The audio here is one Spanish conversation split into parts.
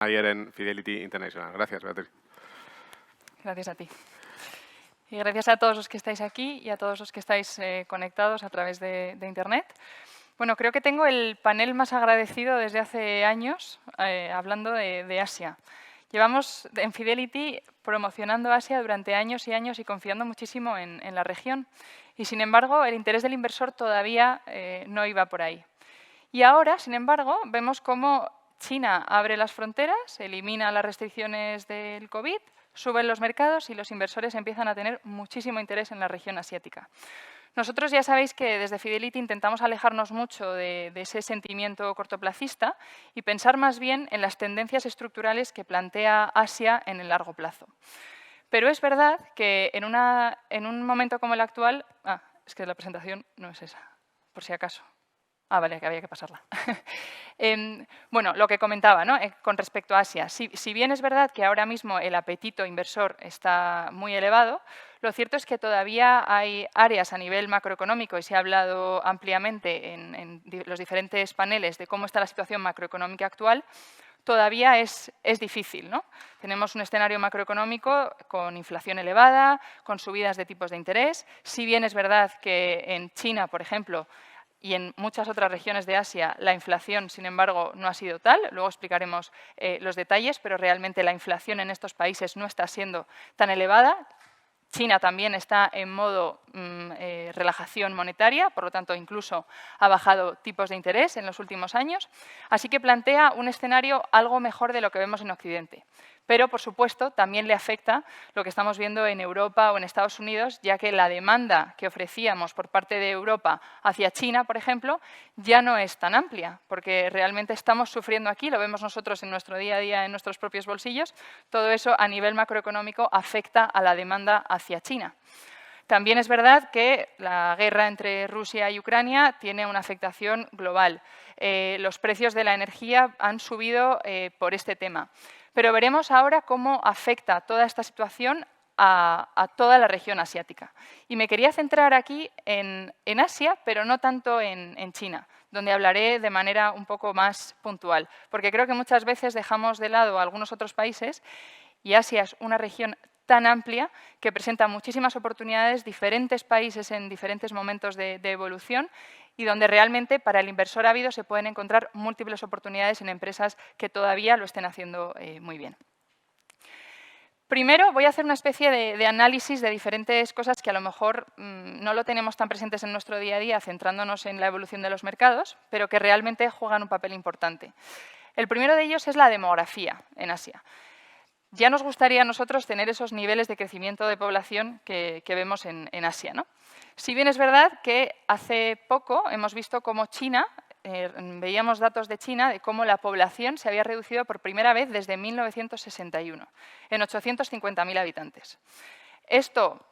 ayer en Fidelity International. Gracias, Beatriz. Gracias a ti. Y gracias a todos los que estáis aquí y a todos los que estáis conectados a través de Internet. Bueno, creo que tengo el panel más agradecido desde hace años hablando de Asia. Llevamos en Fidelity promocionando Asia durante años y años y confiando muchísimo en la región. Y, sin embargo, el interés del inversor todavía no iba por ahí. Y ahora, sin embargo, vemos cómo China abre las fronteras, elimina las restricciones del COVID, suben los mercados y los inversores empiezan a tener muchísimo interés en la región asiática. Nosotros ya sabéis que desde Fidelity intentamos alejarnos mucho de ese sentimiento cortoplacista y pensar más bien en las tendencias estructurales que plantea Asia en el largo plazo. Pero es verdad que en un momento como el actual... es que la presentación no es esa, por si acaso. Vale, que había que pasarla. Bueno, lo que comentaba, ¿no? Con respecto a Asia. Si bien es verdad que ahora mismo el apetito inversor está muy elevado, lo cierto es que todavía hay áreas a nivel macroeconómico, y se ha hablado ampliamente en los diferentes paneles de cómo está la situación macroeconómica actual, todavía es difícil, ¿no? Tenemos un escenario macroeconómico con inflación elevada, con subidas de tipos de interés. Si bien es verdad que en China, por ejemplo, y en muchas otras regiones de Asia la inflación, sin embargo, no ha sido tal. Luego explicaremos los detalles, pero realmente la inflación en estos países no está siendo tan elevada. China también está en modo relajación monetaria, por lo tanto, incluso ha bajado tipos de interés en los últimos años. Así que plantea un escenario algo mejor de lo que vemos en Occidente. Pero, por supuesto, también le afecta lo que estamos viendo en Europa o en Estados Unidos, ya que la demanda que ofrecíamos por parte de Europa hacia China, por ejemplo, ya no es tan amplia, porque realmente estamos sufriendo aquí, lo vemos nosotros en nuestro día a día, en nuestros propios bolsillos. Todo eso, a nivel macroeconómico, afecta a la demanda hacia China. También es verdad que la guerra entre Rusia y Ucrania tiene una afectación global. Los precios de la energía han subido por este tema. Pero veremos ahora cómo afecta toda esta situación a toda la región asiática. Y me quería centrar aquí en Asia, pero no tanto en China, donde hablaré de manera un poco más puntual, porque creo que muchas veces dejamos de lado a algunos otros países y Asia es una región tan amplia que presenta muchísimas oportunidades, diferentes países en diferentes momentos de evolución y donde realmente para el inversor ávido se pueden encontrar múltiples oportunidades en empresas que todavía lo estén haciendo muy bien. Primero voy a hacer una especie de análisis de diferentes cosas que a lo mejor no lo tenemos tan presentes en nuestro día a día, centrándonos en la evolución de los mercados, pero que realmente juegan un papel importante. El primero de ellos es la demografía en Asia. Ya nos gustaría a nosotros tener esos niveles de crecimiento de población que vemos en Asia, ¿no? Si bien es verdad que hace poco hemos visto cómo China, veíamos datos de China de cómo la población se había reducido por primera vez desde 1961, en 850.000 habitantes. Esto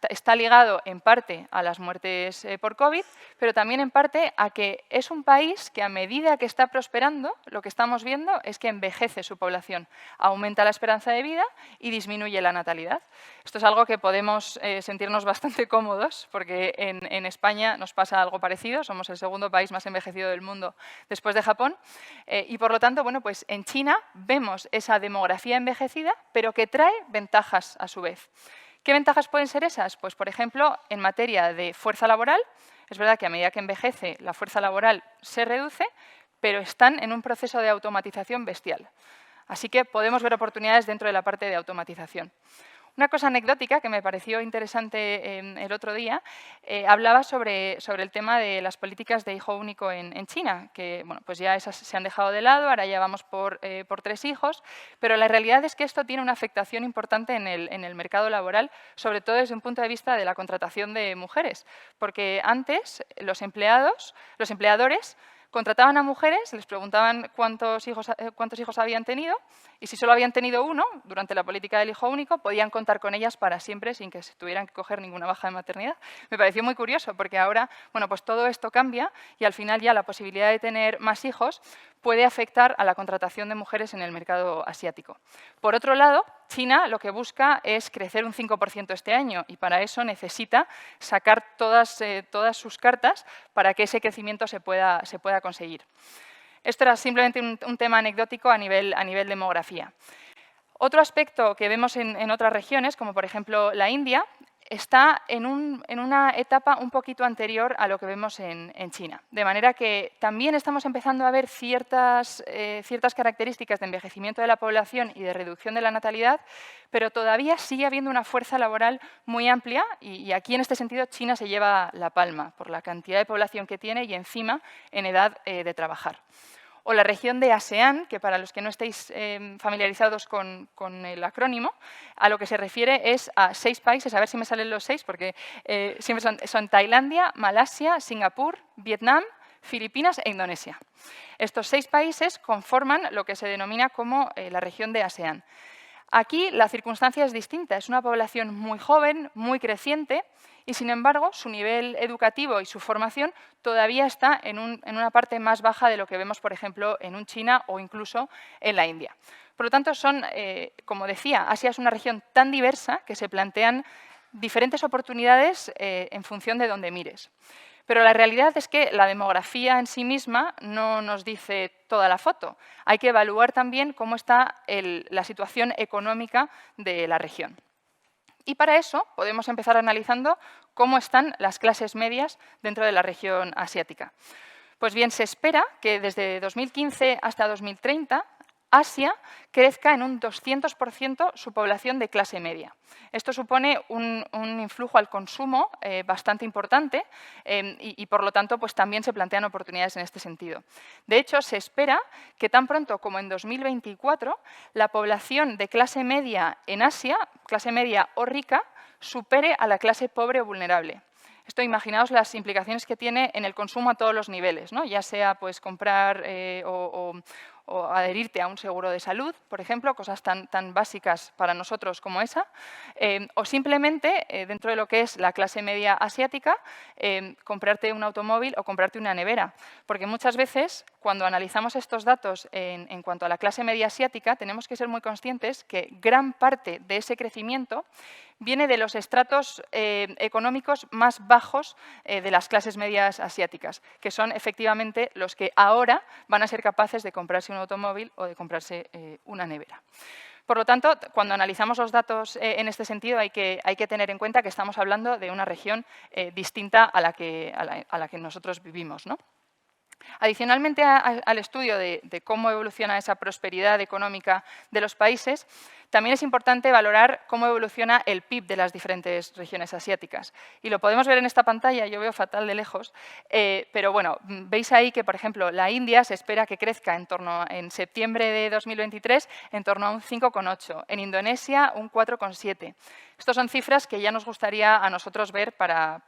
está ligado en parte a las muertes por COVID, pero también en parte a que es un país que a medida que está prosperando, lo que estamos viendo es que envejece su población, aumenta la esperanza de vida y disminuye la natalidad. Esto es algo que podemos sentirnos bastante cómodos, porque en España nos pasa algo parecido, somos el segundo país más envejecido del mundo después de Japón, y por lo tanto, bueno, pues en China vemos esa demografía envejecida, pero que trae ventajas a su vez. ¿Qué ventajas pueden ser esas? Pues, por ejemplo, en materia de fuerza laboral, es verdad que a medida que envejece la fuerza laboral se reduce, pero están en un proceso de automatización bestial. Así que podemos ver oportunidades dentro de la parte de automatización. Una cosa anecdótica que me pareció interesante el otro día, hablaba sobre el tema de las políticas de hijo único en China, que bueno, pues ya esas se han dejado de lado, ahora ya vamos por 3 hijos, pero la realidad es que esto tiene una afectación importante en el mercado laboral, sobre todo desde un punto de vista de la contratación de mujeres, porque antes los empleadores contrataban a mujeres, les preguntaban cuántos hijos habían tenido y si solo habían tenido uno, durante la política del hijo único, podían contar con ellas para siempre sin que se tuvieran que coger ninguna baja de maternidad. Me pareció muy curioso porque ahora, bueno, pues todo esto cambia y al final ya la posibilidad de tener más hijos puede afectar a la contratación de mujeres en el mercado asiático. Por otro lado, China lo que busca es crecer un 5% este año y para eso necesita sacar todas sus cartas para que ese crecimiento se pueda conseguir. Esto era simplemente un tema anecdótico a nivel demografía. Otro aspecto que vemos en otras regiones, como por ejemplo la India, está en una etapa un poquito anterior a lo que vemos en China. De manera que también estamos empezando a ver ciertas características de envejecimiento de la población y de reducción de la natalidad, pero todavía sigue habiendo una fuerza laboral muy amplia y aquí en este sentido China se lleva la palma por la cantidad de población que tiene y encima en edad de trabajar. O la región de ASEAN, que para los que no estéis familiarizados con el acrónimo, a lo que se refiere es a 6 países, a ver si me salen los 6, porque siempre son Tailandia, Malasia, Singapur, Vietnam, Filipinas e Indonesia. Estos 6 países conforman lo que se denomina como la región de ASEAN. Aquí la circunstancia es distinta, es una población muy joven, muy creciente, y sin embargo su nivel educativo y su formación todavía está en una parte más baja de lo que vemos, por ejemplo, en un China o incluso en la India. Por lo tanto, como decía, Asia es una región tan diversa que se plantean diferentes oportunidades en función de dónde mires. Pero la realidad es que la demografía en sí misma no nos dice toda la foto. Hay que evaluar también cómo está la situación económica de la región. Y para eso podemos empezar analizando cómo están las clases medias dentro de la región asiática. Pues bien, se espera que desde 2015 hasta 2030 Asia crezca en un 200% su población de clase media. Esto supone un influjo al consumo bastante importante y por lo tanto, pues también se plantean oportunidades en este sentido. De hecho, se espera que tan pronto como en 2024, la población de clase media en Asia, clase media o rica, supere a la clase pobre o vulnerable. Esto, imaginaos las implicaciones que tiene en el consumo a todos los niveles, ¿no? Ya sea pues, comprar o adherirte a un seguro de salud, por ejemplo, cosas tan básicas para nosotros como esa, o simplemente, dentro de lo que es la clase media asiática, comprarte un automóvil o comprarte una nevera. Porque muchas veces, cuando analizamos estos datos en cuanto a la clase media asiática, tenemos que ser muy conscientes que gran parte de ese crecimiento viene de los estratos económicos más bajos de las clases medias asiáticas, que son efectivamente los que ahora van a ser capaces de comprarse un automóvil o de comprarse una nevera. Por lo tanto, cuando analizamos los datos en este sentido, hay que tener en cuenta que estamos hablando de una región distinta a la que nosotros vivimos, ¿no? Adicionalmente al estudio de cómo evoluciona esa prosperidad económica de los países, también es importante valorar cómo evoluciona el PIB de las diferentes regiones asiáticas. Y lo podemos ver en esta pantalla, yo veo fatal de lejos, pero bueno, veis ahí que, por ejemplo, la India se espera que crezca en septiembre de 2023 en torno a un 5,8, en Indonesia un 4,7. Estas son cifras que ya nos gustaría a nosotros ver para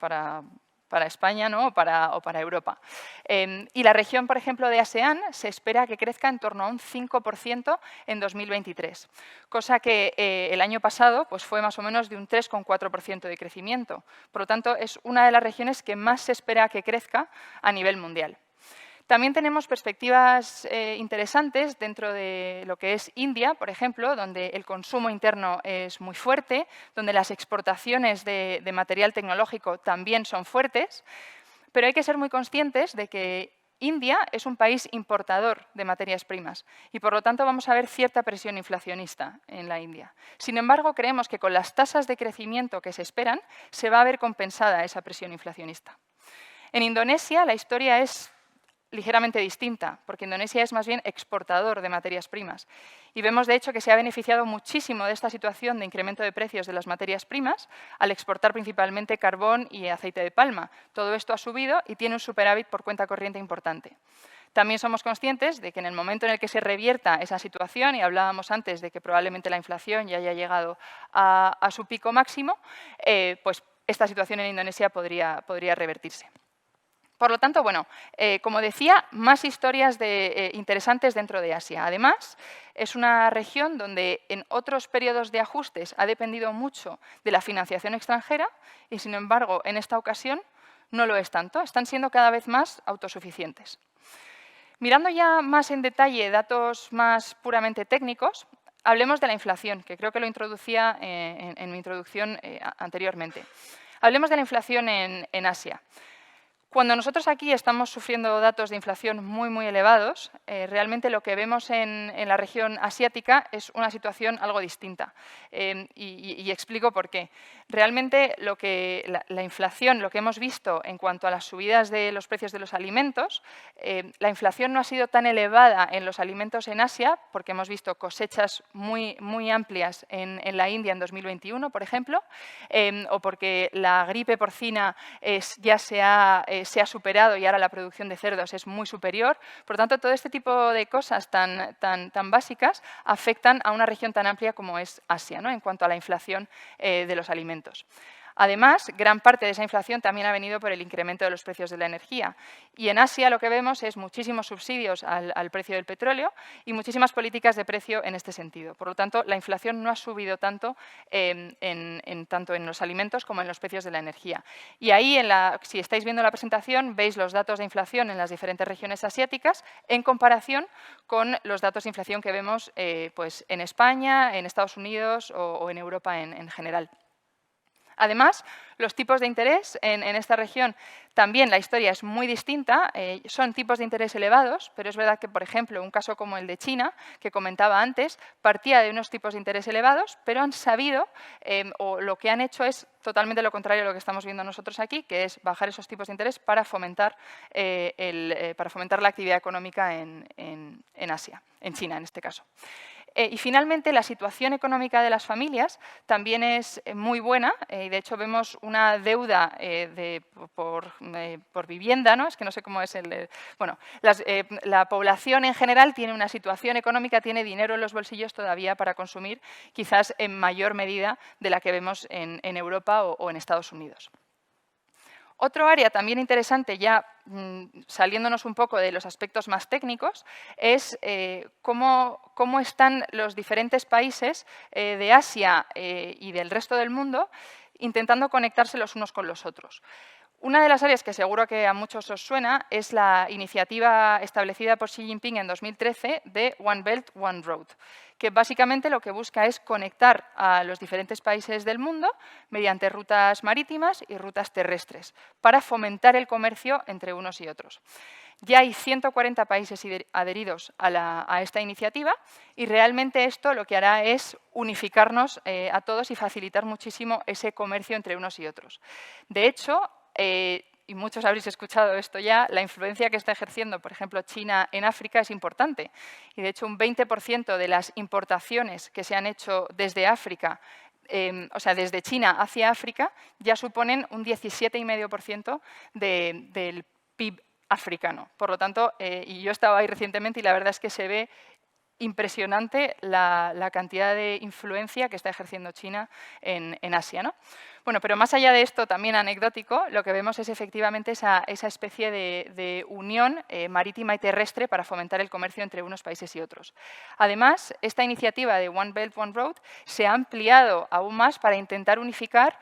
España, ¿no? o para Europa. Y la región, por ejemplo, de ASEAN se espera que crezca en torno a un 5% en 2023, cosa que el año pasado pues, fue más o menos de un 3,4% de crecimiento. Por lo tanto, es una de las regiones que más se espera que crezca a nivel mundial. También tenemos perspectivas interesantes dentro de lo que es India, por ejemplo, donde el consumo interno es muy fuerte, donde las exportaciones de material tecnológico también son fuertes, pero hay que ser muy conscientes de que India es un país importador de materias primas y, por lo tanto, vamos a ver cierta presión inflacionista en la India. Sin embargo, creemos que con las tasas de crecimiento que se esperan, se va a ver compensada esa presión inflacionista. En Indonesia, la historia es ligeramente distinta, porque Indonesia es más bien exportador de materias primas. Y vemos, de hecho, que se ha beneficiado muchísimo de esta situación de incremento de precios de las materias primas al exportar principalmente carbón y aceite de palma. Todo esto ha subido y tiene un superávit por cuenta corriente importante. También somos conscientes de que en el momento en el que se revierta esa situación, y hablábamos antes de que probablemente la inflación ya haya llegado a su pico máximo, pues esta situación en Indonesia podría revertirse. Por lo tanto, bueno, como decía, más historias interesantes dentro de Asia. Además, es una región donde en otros periodos de ajustes ha dependido mucho de la financiación extranjera y, sin embargo, en esta ocasión no lo es tanto. Están siendo cada vez más autosuficientes. Mirando ya más en detalle datos más puramente técnicos, hablemos de la inflación, que creo que lo introducía en mi introducción anteriormente. Hablemos de la inflación en Asia. Cuando nosotros aquí estamos sufriendo datos de inflación muy, muy elevados, realmente lo que vemos en la región asiática es una situación algo distinta. Y explico por qué. Realmente la inflación, lo que hemos visto en cuanto a las subidas de los precios de los alimentos, la inflación no ha sido tan elevada en los alimentos en Asia, porque hemos visto cosechas muy, muy amplias en la India en 2021, por ejemplo, o porque la gripe porcina ya se ha superado y ahora la producción de cerdos es muy superior. Por lo tanto, todo este tipo de cosas tan básicas afectan a una región tan amplia como es Asia, ¿no?, en cuanto a la inflación de los alimentos. Además, gran parte de esa inflación también ha venido por el incremento de los precios de la energía. Y en Asia lo que vemos es muchísimos subsidios al precio del petróleo y muchísimas políticas de precio en este sentido. Por lo tanto, la inflación no ha subido tanto tanto en los alimentos como en los precios de la energía. Y ahí, si estáis viendo la presentación, veis los datos de inflación en las diferentes regiones asiáticas en comparación con los datos de inflación que vemos pues en España, en Estados Unidos o en Europa en general. Además, los tipos de interés en esta región, también la historia es muy distinta, son tipos de interés elevados, pero es verdad que, por ejemplo, un caso como el de China, que comentaba antes, partía de unos tipos de interés elevados, pero han sabido, o lo que han hecho es totalmente lo contrario a lo que estamos viendo nosotros aquí, que es bajar esos tipos de interés para fomentar la actividad económica en Asia, en China en este caso. Y finalmente, la situación económica de las familias también es muy buena y de hecho vemos una deuda por vivienda, ¿no? Es que no sé cómo es bueno, la población en general tiene una situación económica, tiene dinero en los bolsillos todavía para consumir, quizás en mayor medida de la que vemos en Europa o en Estados Unidos. Otro área también interesante, ya saliéndonos un poco de los aspectos más técnicos, es cómo están los diferentes países de Asia y del resto del mundo intentando conectarse los unos con los otros. Una de las áreas que seguro que a muchos os suena es la iniciativa establecida por Xi Jinping en 2013 de One Belt, One Road, que básicamente lo que busca es conectar a los diferentes países del mundo mediante rutas marítimas y rutas terrestres para fomentar el comercio entre unos y otros. Ya hay 140 países adheridos a esta iniciativa y realmente esto lo que hará es unificarnos a todos y facilitar muchísimo ese comercio entre unos y otros. De hecho, y muchos habréis escuchado esto ya, la influencia que está ejerciendo, por ejemplo, China en África es importante. Y de hecho, un 20% de las importaciones que se han hecho desde África, o sea, desde China hacia África, ya suponen un 17,5% del PIB africano. Por lo tanto, y yo estaba ahí recientemente y la verdad es que se ve impresionante la cantidad de influencia que está ejerciendo China en Asia, ¿no? Bueno, pero más allá de esto, también anecdótico, lo que vemos es efectivamente esa especie de unión marítima y terrestre para fomentar el comercio entre unos países y otros. Además, esta iniciativa de One Belt, One Road se ha ampliado aún más para intentar unificar,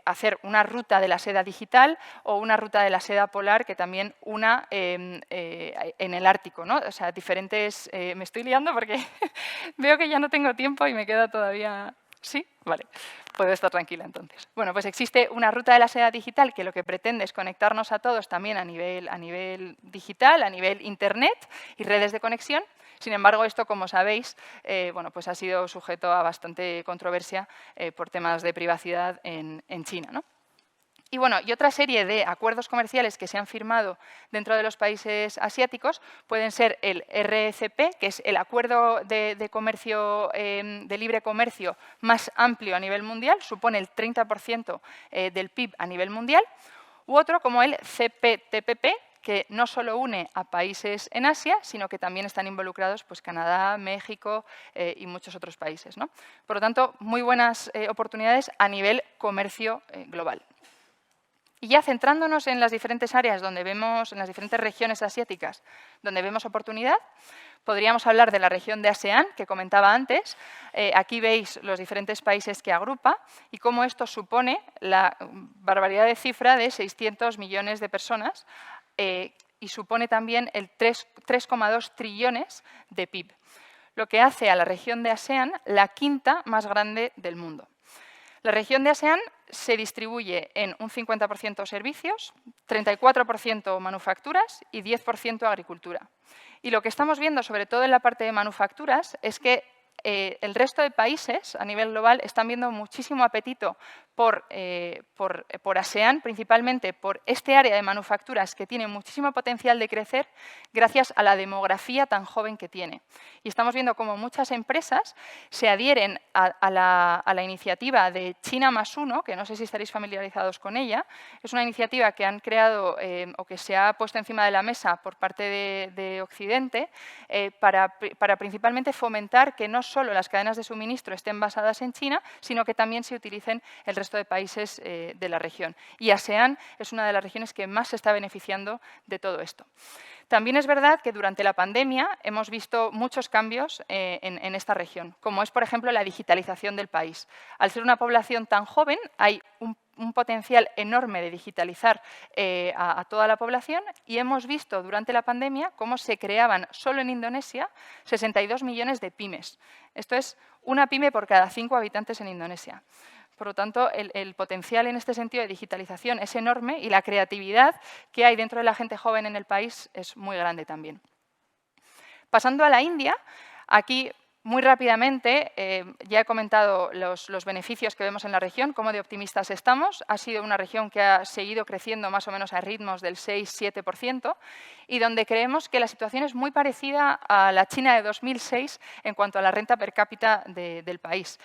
hacer una ruta de la seda digital o una ruta de la seda polar que también una en el Ártico, ¿no? O sea, diferentes... me estoy liando porque veo que ya no tengo tiempo y me queda todavía... ¿Sí? Vale, puedo estar tranquila entonces. Bueno, pues existe una ruta de la seda digital que lo que pretende es conectarnos a todos también a nivel digital, a nivel internet y redes de conexión. Sin embargo, esto, como sabéis, bueno, pues ha sido sujeto a bastante controversia por temas de privacidad en China, ¿no? Y bueno, y otra serie de acuerdos comerciales que se han firmado dentro de los países asiáticos pueden ser el RCEP, que es el acuerdo de comercio, de libre comercio más amplio a nivel mundial, supone el 30% del PIB a nivel mundial, u otro como el CPTPP, que no solo une a países en Asia, sino que también están involucrados pues, Canadá, México y muchos otros países, ¿no? Por lo tanto, muy buenas oportunidades a nivel comercio global. Y ya centrándonos en las diferentes áreas donde vemos, en las diferentes regiones asiáticas donde vemos oportunidad, podríamos hablar de la región de ASEAN, que comentaba antes. Aquí veis los diferentes países que agrupa y cómo esto supone la barbaridad de cifra de 600 millones de personas y supone también el 3,2 trillones de PIB, lo que hace a la región de ASEAN la quinta más grande del mundo. La región de ASEAN se distribuye en un 50% servicios, 34% manufacturas y 10% agricultura. Y lo que estamos viendo, sobre todo en la parte de manufacturas, es que el resto de países a nivel global están viendo muchísimo apetito por ASEAN, principalmente por este área de manufacturas que tiene muchísimo potencial de crecer gracias a la demografía tan joven que tiene. Y estamos viendo cómo muchas empresas se adhieren a la iniciativa de China +1, que no sé si estaréis familiarizados con ella. Es una iniciativa que han creado o que se ha puesto encima de la mesa por parte de Occidente para principalmente fomentar que no solo las cadenas de suministro estén basadas en China, sino que también se utilicen el resto de países de la región. Y ASEAN es una de las regiones que más se está beneficiando de todo esto. También es verdad que durante la pandemia hemos visto muchos cambios en esta región, como es, por ejemplo, la digitalización del país. Al ser una población tan joven, hay un potencial enorme de digitalizar a toda la población y hemos visto durante la pandemia cómo se creaban solo en Indonesia 62 millones de pymes. Esto es una pyme por cada 5 habitantes en Indonesia. Por lo tanto, el potencial en este sentido de digitalización es enorme y la creatividad que hay dentro de la gente joven en el país es muy grande también. Pasando a la India, aquí muy rápidamente, ya he comentado los beneficios que vemos en la región, cómo de optimistas estamos. Ha sido una región que ha seguido creciendo más o menos a ritmos del 6-7% y donde creemos que la situación es muy parecida a la China de 2006 en cuanto a la renta per cápita del país.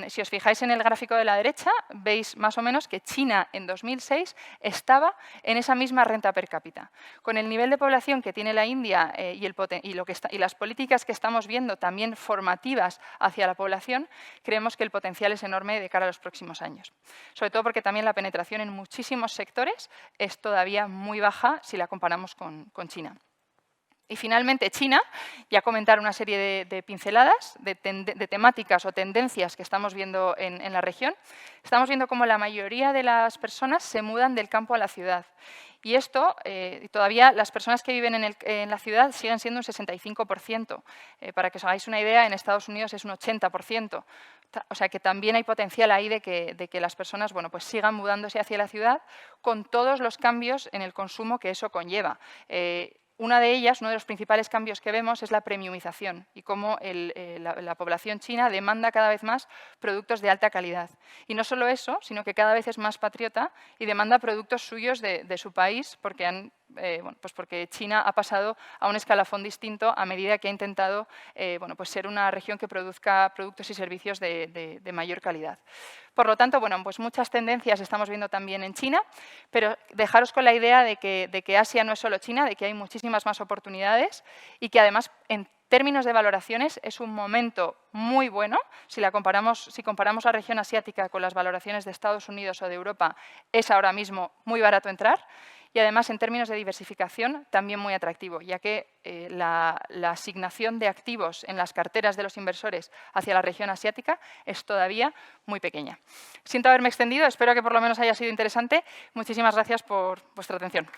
Si os fijáis en el gráfico de la derecha, veis más o menos que China en 2006 estaba en esa misma renta per cápita. Con el nivel de población que tiene la India y las políticas que estamos viendo también formativas hacia la población, creemos que el potencial es enorme de cara a los próximos años. Sobre todo porque también la penetración en muchísimos sectores es todavía muy baja si la comparamos con China. Y finalmente China, ya comentar una serie de pinceladas, de temáticas o tendencias que estamos viendo en la región. Estamos viendo cómo la mayoría de las personas se mudan del campo a la ciudad. Y esto, todavía las personas que viven en la ciudad siguen siendo un 65%. Para que os hagáis una idea, en Estados Unidos es un 80%. O sea que también hay potencial ahí de que las personas pues sigan mudándose hacia la ciudad con todos los cambios en el consumo que eso conlleva. Una de ellas, uno de los principales cambios que vemos es la premiumización y cómo la población china demanda cada vez más productos de alta calidad. Y no solo eso, sino que cada vez es más patriota y demanda productos suyos de su país porque porque China ha pasado a un escalafón distinto a medida que ha intentado pues ser una región que produzca productos y servicios de mayor calidad. Por lo tanto, pues muchas tendencias estamos viendo también en China, pero dejaros con la idea de que Asia no es solo China, de que hay muchísimas más oportunidades y que además en términos de valoraciones es un momento muy bueno. Si comparamos la región asiática con las valoraciones de Estados Unidos o de Europa, es ahora mismo muy barato entrar. Y además, en términos de diversificación, también muy atractivo, ya que la asignación de activos en las carteras de los inversores hacia la región asiática es todavía muy pequeña. Siento haberme extendido, espero que por lo menos haya sido interesante. Muchísimas gracias por vuestra atención.